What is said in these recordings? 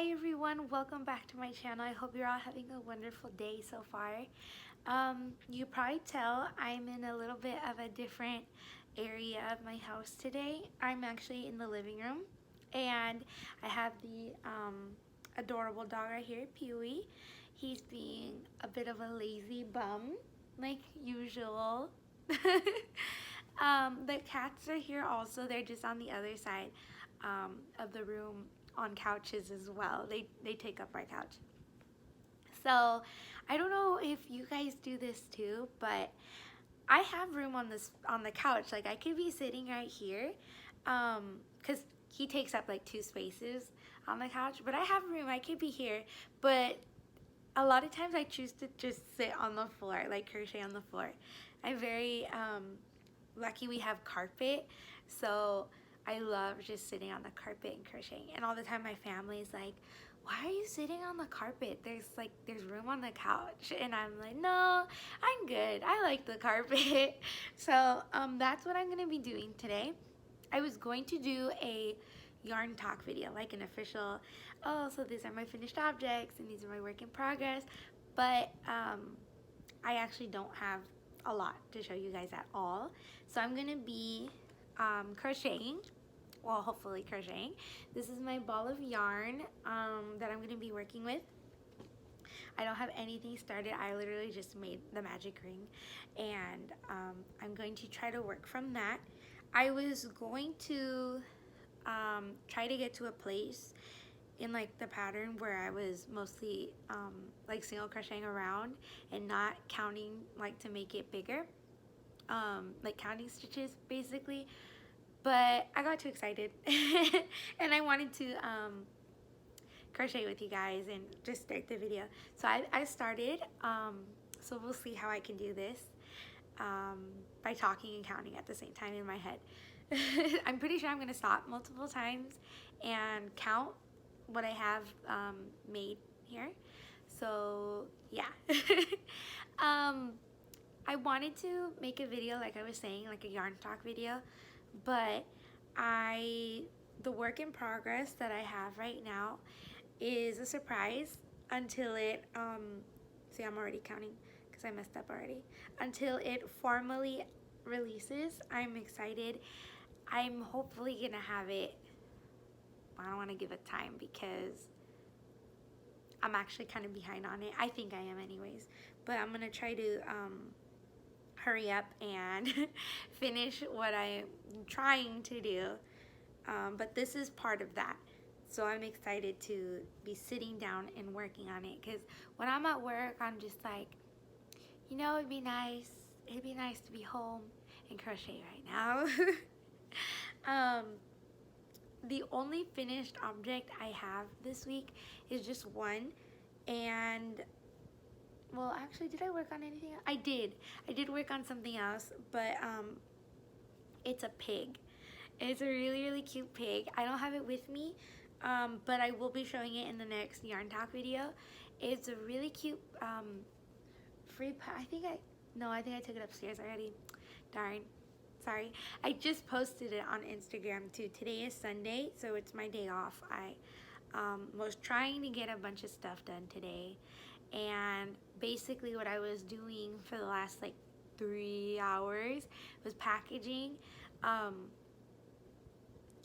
Hi everyone, welcome back to my channel. I hope you're all having a wonderful day so far. You probably tell I'm in a little bit of a different area of my house today. I'm actually in the living room and I have the adorable dog right here, Peewee. He's being a bit of a lazy bum like usual. The cats are here also. They're just on the other side of the room on couches as well. They take up our couch. So I don't know if you guys do this too, but I have room on the couch. Like I could be sitting right here, because he takes up like 2 spaces on the couch. But I have room. I could be here, but a lot of times I choose to just sit on the floor, like crochet on the floor. I'm very lucky we have carpet, so I love just sitting on the carpet and crocheting. And all the time my family's like, why are you sitting on the carpet? There's room on the couch. And I'm like, no, I'm good. I like the carpet. So that's what I'm gonna be doing today. I was going to do a yarn talk video, like an official, oh, so these are my finished objects and these are my work in progress. But I actually don't have a lot to show you guys at all. So I'm gonna be crocheting, well, hopefully crocheting. This is my ball of yarn that I'm gonna be working with. I don't have anything started. I literally just made the magic ring, and I'm going to try to work from that. I was going to try to get to a place in like the pattern where I was mostly like single crocheting around and not counting, like to make it bigger, like counting stitches basically. But I got too excited and I wanted to crochet with you guys and just start the video. So I started, so we'll see how I can do this by talking and counting at the same time in my head. I'm pretty sure I'm gonna stop multiple times and count what I have made here. So yeah. I wanted to make a video, like I was saying, like a yarn talk video, but the work in progress that I have right now is a surprise until it see, I'm already counting because I messed up already. Until it formally releases, I'm excited. I'm hopefully gonna have it, I don't want to give it time because I'm actually kind of behind on it. I think I am anyways, but I'm gonna try to hurry up and finish what I'm trying to do, but this is part of that. So I'm excited to be sitting down and working on it, because when I'm at work I'm just like, you know, it'd be nice to be home and crochet right now. The only finished object I have this week is just one, and well, actually, did I work on anything else? I did work on something else, but it's a pig. It's a really cute pig. I don't have it with me, but I will be showing it in the next yarn talk video. It's a really cute free I think I took it upstairs already. Darn. Sorry. I just posted it on Instagram too. Today is Sunday, so it's my day off. I was trying to get a bunch of stuff done today, and basically what I was doing for the last like 3 hours was packaging,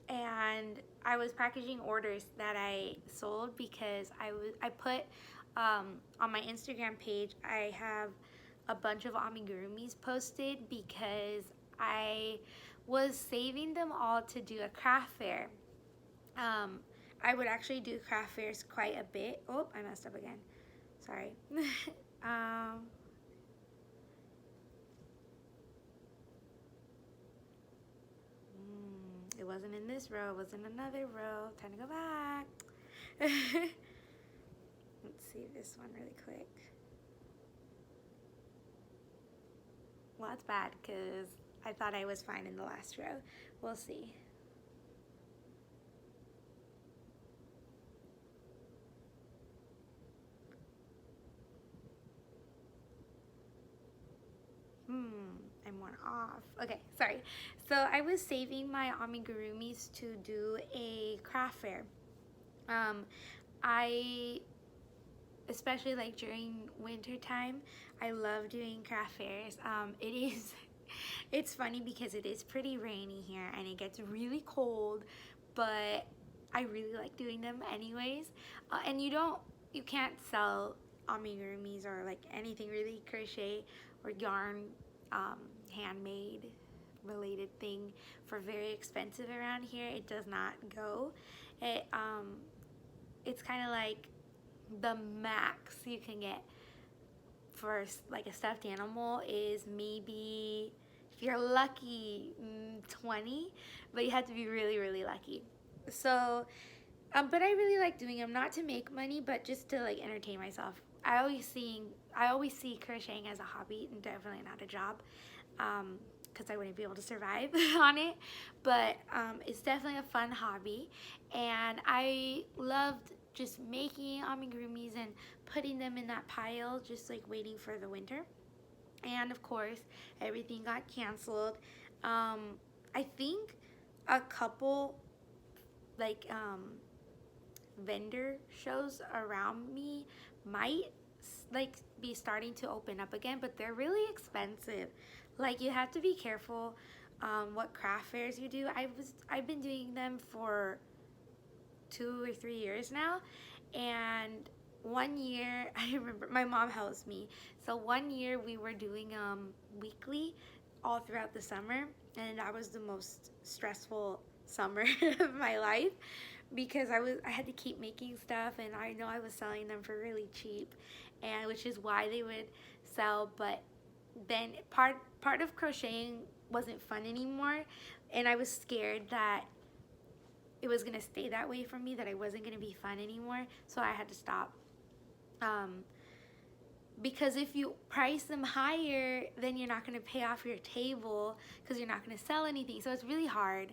and I was packaging orders that I sold because I put on my Instagram page, I have a bunch of amigurumis posted because I was saving them all to do a craft fair. I would actually do craft fairs quite a bit. Oh, I messed up again. Sorry. It wasn't in this row. It was in another row. Time to go back. Let's see this one really quick. Well, that's bad because I thought I was fine in the last row. We'll see. I'm one off. Okay, sorry. So I was saving my amigurumis to do a craft fair. I, especially like during winter time, I love doing craft fairs. It is, it's funny because it is pretty rainy here and it gets really cold, but I really like doing them anyways. And you can't sell amigurumis or like anything really crochet or yarn, handmade related thing for very expensive around here. It does not go. It it's kind of like the max you can get for like a stuffed animal is maybe, if you're lucky, 20, but you have to be really, really lucky. So but I really like doing them, not to make money, but just to like entertain myself. I always see crocheting as a hobby and definitely not a job, because I wouldn't be able to survive on it. But it's definitely a fun hobby, and I loved just making amigurumis and putting them in that pile, just like waiting for the winter. And of course, everything got canceled. I think a couple like vendor shows around me might like be starting to open up again, but they're really expensive. Like, you have to be careful what craft fairs you do. I've been doing them for 2 or 3 years now, and one year I remember my mom helps me. So one year we were doing weekly all throughout the summer, and that was the most stressful summer of my life because I had to keep making stuff, and I know I was selling them for really cheap, and which is why they would sell. But then part of crocheting wasn't fun anymore, and I was scared that it was gonna stay that way for me, that it wasn't gonna be fun anymore, so I had to stop. Because if you price them higher, then you're not gonna pay off your table because you're not gonna sell anything. So it's really hard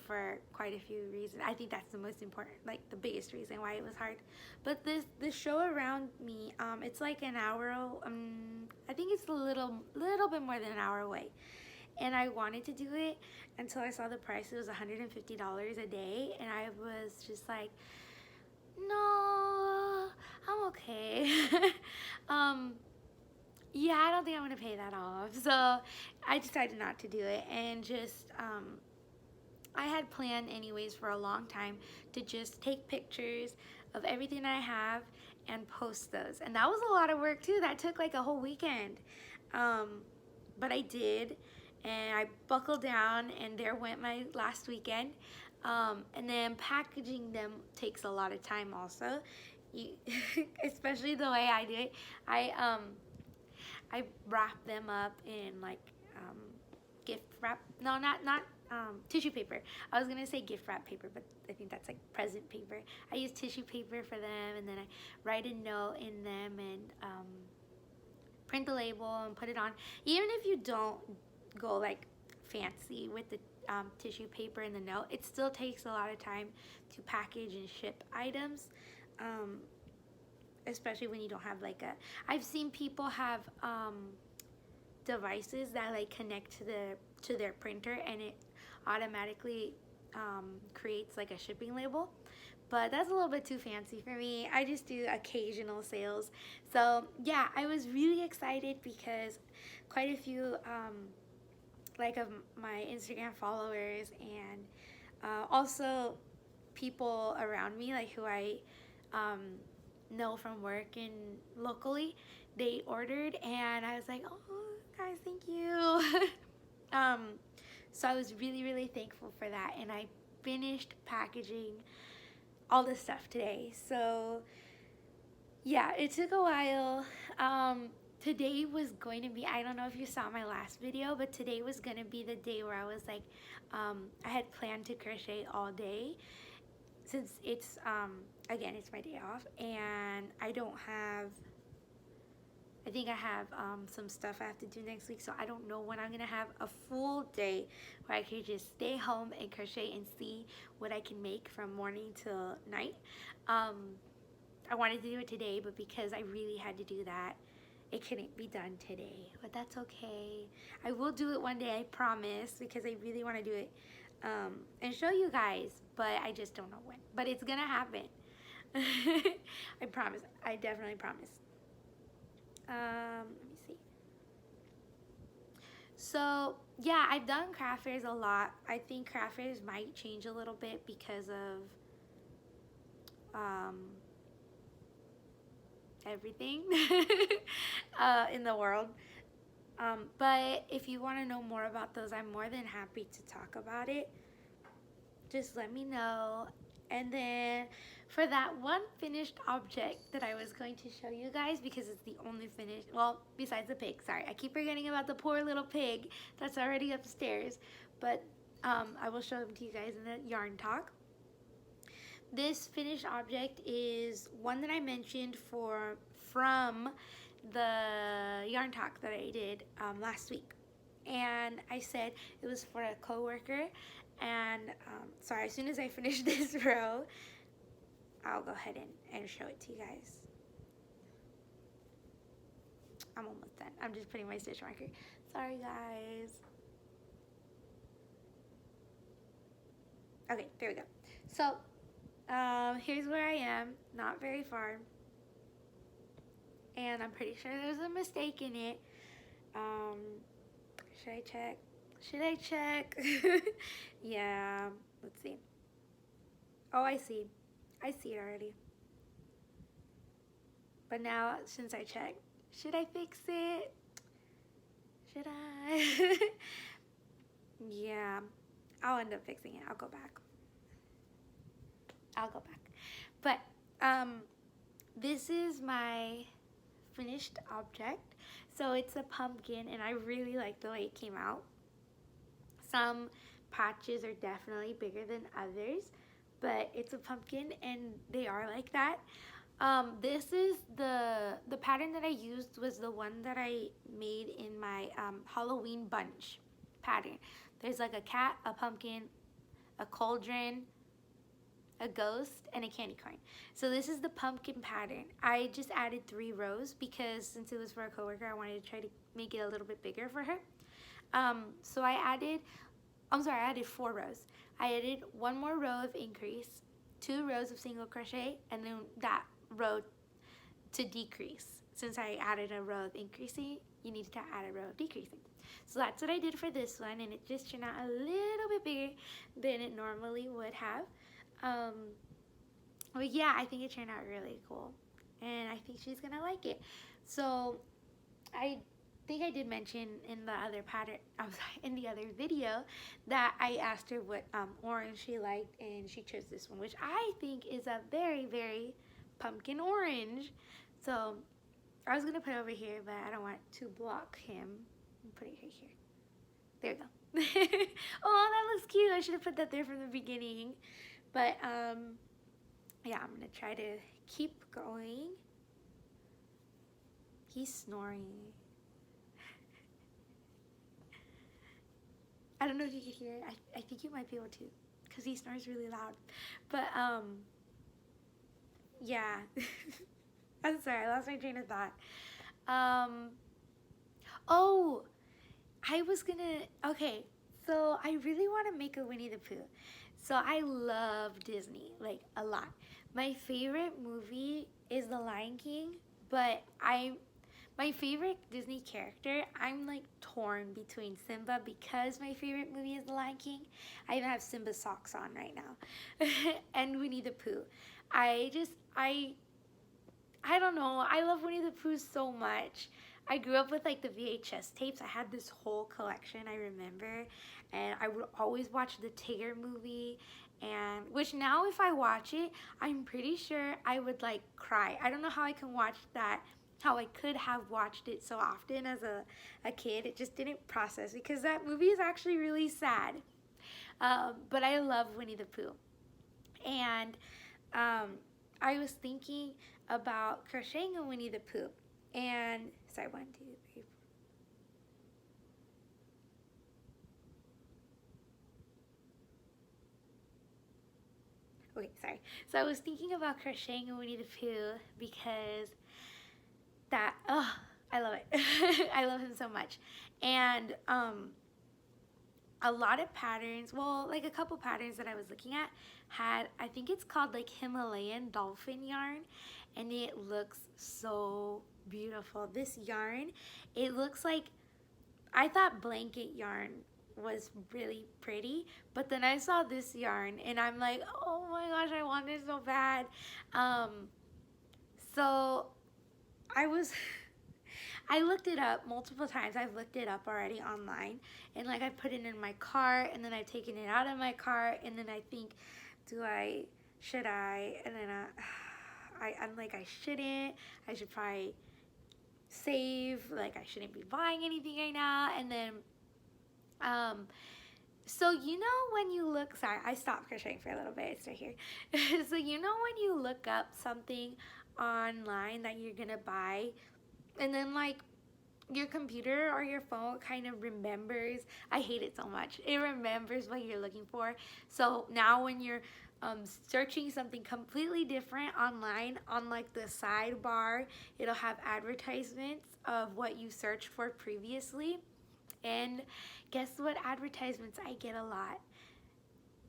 for quite a few reasons. I think that's the most important, like the biggest reason why it was hard. But this show around me, it's like an hour. I think it's a little bit more than an hour away. And I wanted to do it until I saw the price. It was $150 a day, and I was just like, no, I'm okay. Yeah, I don't think I'm gonna pay that off. So I decided not to do it, and just I had planned anyways for a long time to just take pictures of everything I have and post those. And that was a lot of work too. That took like a whole weekend. But I did, and I buckled down, and there went my last weekend. And then packaging them takes a lot of time also. Especially the way I do it. I wrap them up in like gift wrap. No, not tissue paper. I was gonna say gift wrap paper, but I think that's like present paper. I use tissue paper for them, and then I write a note in them and print the label and put it on. Even if you don't go like fancy with the tissue paper and the note, it still takes a lot of time to package and ship items, especially when you don't have like a, I've seen people have devices that like connect to their printer, and it automatically creates like a shipping label, but that's a little bit too fancy for me. I just do occasional sales. So yeah, I was really excited because quite a few like of my Instagram followers, and also people around me, like who I know from work and locally, they ordered, and I was like, oh guys, thank you. So I was really, really thankful for that, and I finished packaging all this stuff today. So yeah, it took a while. Today was going to be, I don't know if you saw my last video, but today was going to be the day where I was like, I had planned to crochet all day, since it's, again, it's my day off, and I don't have, I think I have some stuff I have to do next week, so I don't know when I'm going to have a full day where I can just stay home and crochet and see what I can make from morning till night. I wanted to do it today, but because I really had to do that, it couldn't be done today, but that's okay. I will do it one day, I promise, because I really want to do it and show you guys, but I just don't know when. But it's gonna happen. I promise. I definitely promise. Let me see. So yeah, I've done craft fairs a lot. I think craft fairs might change a little bit because of everything in the world. But if you want to know more about those, I'm more than happy to talk about it. Just let me know. And then for that one finished object that I was going to show you guys, because it's the only finished, well, besides the pig, sorry, I keep forgetting about the poor little pig that's already upstairs, but I will show them to you guys in the yarn talk. This finished object is one that I mentioned from the yarn talk that I did last week, and I said it was for a coworker. And sorry, as soon as I finish this row, I'll go ahead and show it to you guys. I'm almost done. I'm just putting my stitch marker. Sorry, guys. Okay, there we go. So here's where I am, not very far. And I'm pretty sure there's a mistake in it. Should I check? Should I check? Yeah, let's see. Oh, I see. I see it already. But now, since I checked, should I fix it? Should I? Yeah, I'll end up fixing it. I'll go back. But this is my finished object. So it's a pumpkin, and I really like the way it came out. Some patches are definitely bigger than others, but it's a pumpkin and they are like that. This is the pattern that I used was the one that I made in my Halloween bunch pattern. There's like a cat, a pumpkin, a cauldron, a ghost, and a candy corn. So this is the pumpkin pattern. I just added 3 rows because since it was for a coworker, I wanted to try to make it a little bit bigger for her. So I added 4 rows. I added 1 more row of increase, 2 rows of single crochet, and then that row to decrease. Since I added a row of increasing, you need to add a row of decreasing. So that's what I did for this one, and it just turned out a little bit bigger than it normally would have. But yeah, I think it turned out really cool, and I think she's gonna like it. So I think I did mention in the other pattern, in the other video, that I asked her what orange she liked, and she chose this one, which I think is a very, very pumpkin orange. So I was gonna put it over here, but I don't want to block him. I'll put it right here. There we go. Oh, that looks cute. I should have put that there from the beginning. But yeah, I'm gonna try to keep going. He's snoring. I don't know if you can hear it. I think you might be able to, because he snores really loud. But yeah. I'm sorry, I lost my train of thought. Oh, okay, so I really want to make a Winnie the Pooh. So I love Disney, like a lot. My favorite movie is The Lion King, but my favorite Disney character, I'm like torn between Simba because my favorite movie is The Lion King. I even have Simba socks on right now. And Winnie the Pooh. I don't know. I love Winnie the Pooh so much. I grew up with like the VHS tapes. I had this whole collection, I remember. And I would always watch the Tigger movie. And which now if I watch it, I'm pretty sure I would like cry. I don't know how I can watch that, how I could have watched it so often as a kid. It just didn't process because that movie is actually really sad. But I love Winnie the Pooh. And I was thinking about crocheting a Winnie the Pooh. And, sorry, 1, 2, 3, 4. Okay, sorry. So I was thinking about crocheting a Winnie the Pooh because I love it. I love him so much. And a lot of patterns, well, like a couple patterns that I was looking at had, I think it's called like Himalayan dolphin yarn, and it looks so beautiful. This yarn, it looks like, I thought blanket yarn was really pretty, but then I saw this yarn and I'm like, oh my gosh, I want it so bad. So I was I looked it up multiple times. I've looked it up already online, and like I put it in my cart, and then I've taken it out of my cart, and then I think, should I, and then I'm like, I shouldn't. I should probably save, like I shouldn't be buying anything right now. And then so you know when you look, sorry, I stopped crocheting for a little bit, it's right here. So you know when you look up something online that you're gonna buy, and then like your computer or your phone kind of remembers, I hate it so much, it remembers what you're looking for. So now when you're searching something completely different online, on like the sidebar, it'll have advertisements of what you searched for previously. And guess what advertisements I get a lot?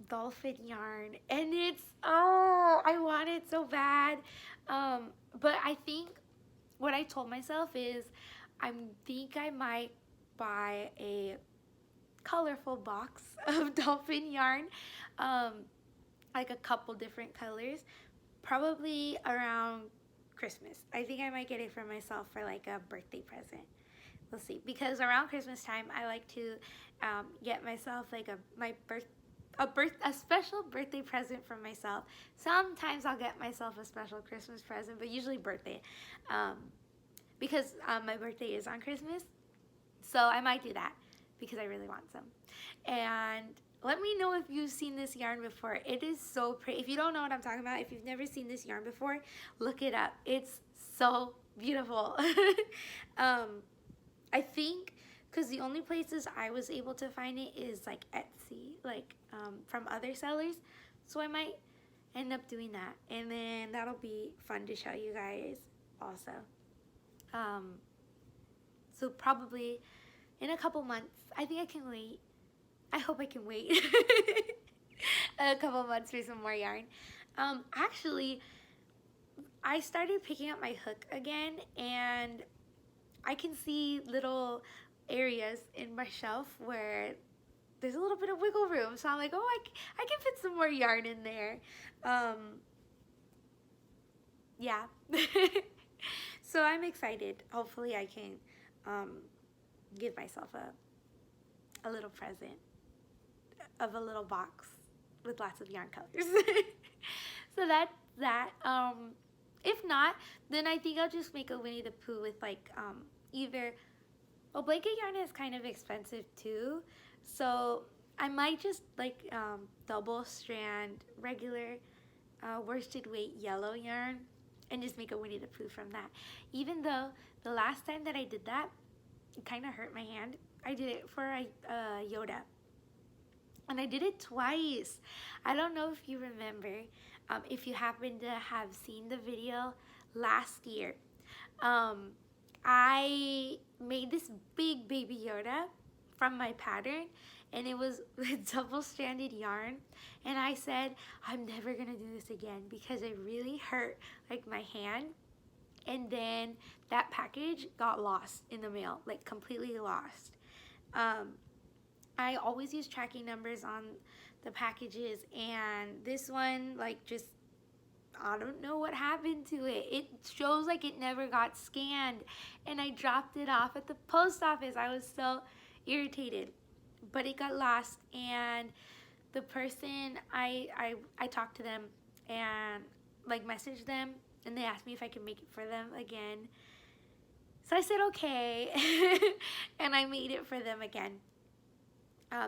Dolphin yarn. And it's, oh, I want it so bad. But I think what I told myself is I think I might buy a colorful box of dolphin yarn, like a couple different colors, probably around Christmas. I think I might get it for myself for like a birthday present. We'll see, because around Christmas time I like to get myself like a special birthday present for myself. Sometimes I'll get myself a special Christmas present, but usually birthday, because my birthday is on Christmas. So I might do that because I really want some. And let me know if you've seen this yarn before. It is so pretty. If you don't know what I'm talking about, if you've never seen this yarn before, look it up. It's so beautiful. I think because the only places I was able to find it is like Etsy, like from other sellers. So I might end up doing that, and then that'll be fun to show you guys also. So probably in a couple months. I think I can wait. I hope I can wait a couple months for some more yarn. Actually, I started picking up my hook again, and I can see little areas in my shelf where there's a little bit of wiggle room. So I'm like, oh, I can fit some more yarn in there. Yeah. So I'm excited. Hopefully I can give myself a little present of a little box with lots of yarn colors. So that's that. If not, then I think I'll just make a Winnie the Pooh with like either, well, blanket yarn is kind of expensive too, so I might just like double strand regular worsted weight yellow yarn and just make a Winnie the Pooh from that. Even though the last time that I did that, it kind of hurt my hand. I did it for a Yoda, and I did it twice. I don't know if you remember, if you happen to have seen the video last year. I made this big baby Yoda from my pattern, and it was with double-stranded yarn, and I said, I'm never gonna do this again because it really hurt like my hand. And then that package got lost in the mail, like completely lost. I always use tracking numbers on the packages, and this one, like, just, I don't know what happened to it. It shows like it never got scanned, and I dropped it off at the post office. I was so irritated, but it got lost, and the person, I talked to them and like messaged them, and they asked me if I could make it for them again. So I said okay, and I made it for them again.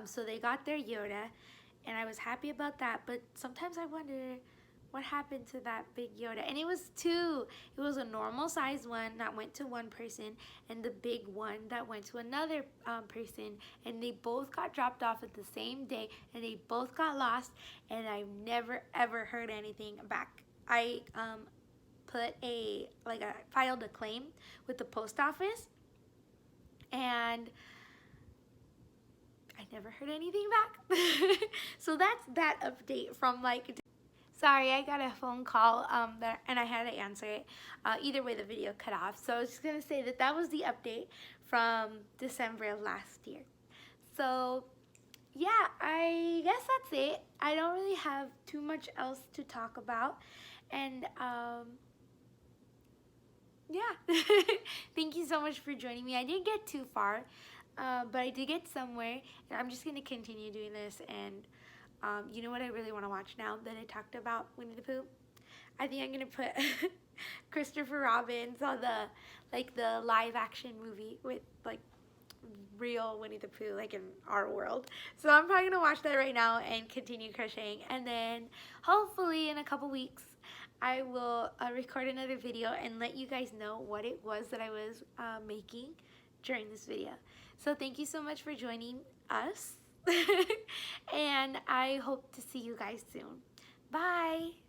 So they got their Yoda, and I was happy about that, but sometimes I wonder what happened to that big Yoda. And it was two. It was a normal size one that went to one person, and the big one that went to another person, and they both got dropped off at the same day, and they both got lost, and I never ever heard anything back. I filed a claim with the post office, and I never heard anything back. So that's that update from like, sorry, I got a phone call and I had to answer it. Either way, the video cut off. So I was just going to say that that was the update from December of last year. So yeah, I guess that's it. I don't really have too much else to talk about. And yeah, thank you so much for joining me. I didn't get too far, but I did get somewhere. And I'm just going to continue doing this. And you know what I really want to watch now that I talked about Winnie the Pooh? I think I'm going to put Christopher Robbins on the live action movie with like real Winnie the Pooh, like in our world. So I'm probably gonna watch that right now and continue crocheting, and then hopefully in a couple weeks I will record another video and let you guys know what it was that I was making during this video. So thank you so much for joining us and I hope to see you guys soon. Bye.